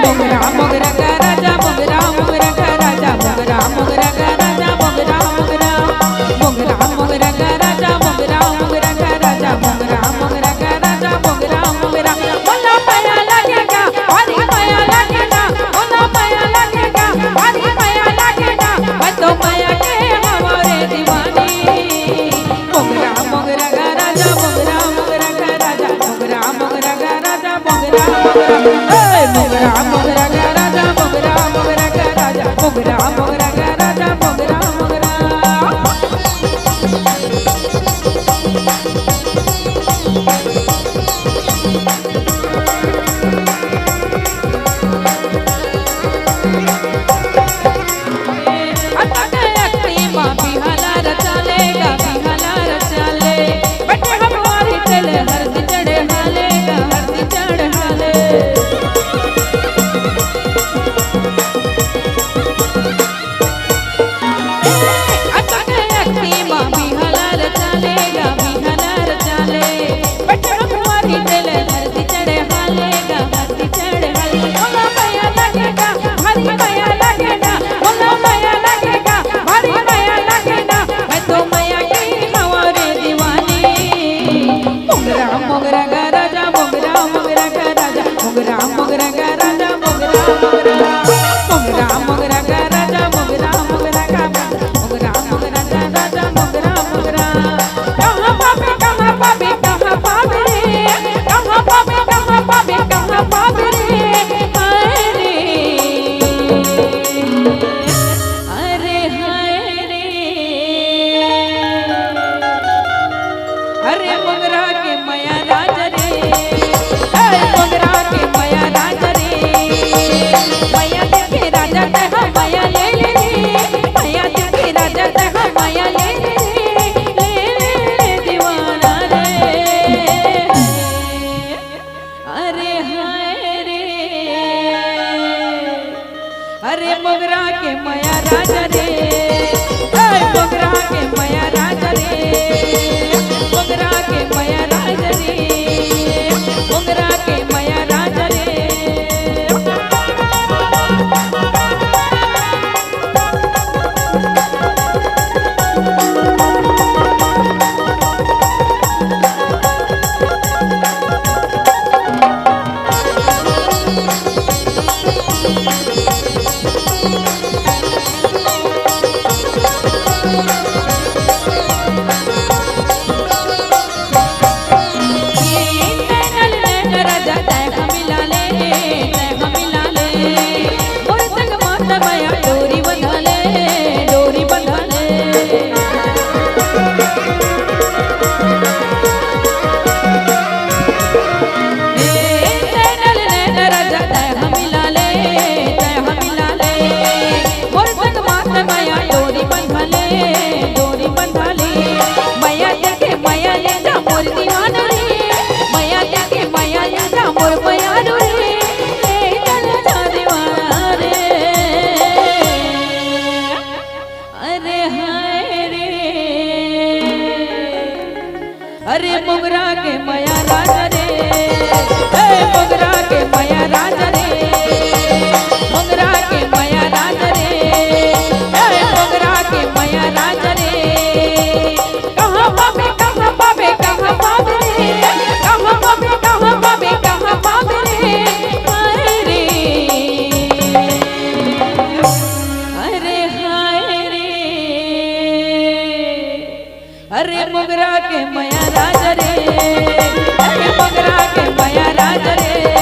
मोगरा मोगरा का राजा मोगरा मोगरा का राजा मोगरा मोगरा का राजा मोगरा मोगरा मोगरा मोगरा का राजा मोगरा मोगरा का राजा मोगरा मोगरा का राजा मोगरा मोगरा बोला माया लगेगा हरी माया लगेगा बोला माया लगेगा हरी माया लगेगा मैं तो माया के हमारे दीवानी मोगरा मोगरा का राजा मोगरा मोगरा का राजा मोगरा मोगरा का राजा मोगरा मोगरा मोगरा का राजा मोगरा मोगरा का राजा मोगरा मोगरा का राजा मोगरा मोगरा अरे मोगरा के माया राजा रे मोगरा के माया राजा रे मोगरा के माया राजा रे मोगरा के माया राजा रे अरे मोगरा के माया राजा रे मोगरा के माया राजा रे मोगरा के माया राजा रे मोगरा के माया राजा रे कहाँ पावे कहाँ पावे कहाँ पावे रे कहाँ पावे कहाँ पावे कहाँ पावे रे अरे हाय रे अरे मोगरा के माया राजा रे मोगरा के माया राजा रे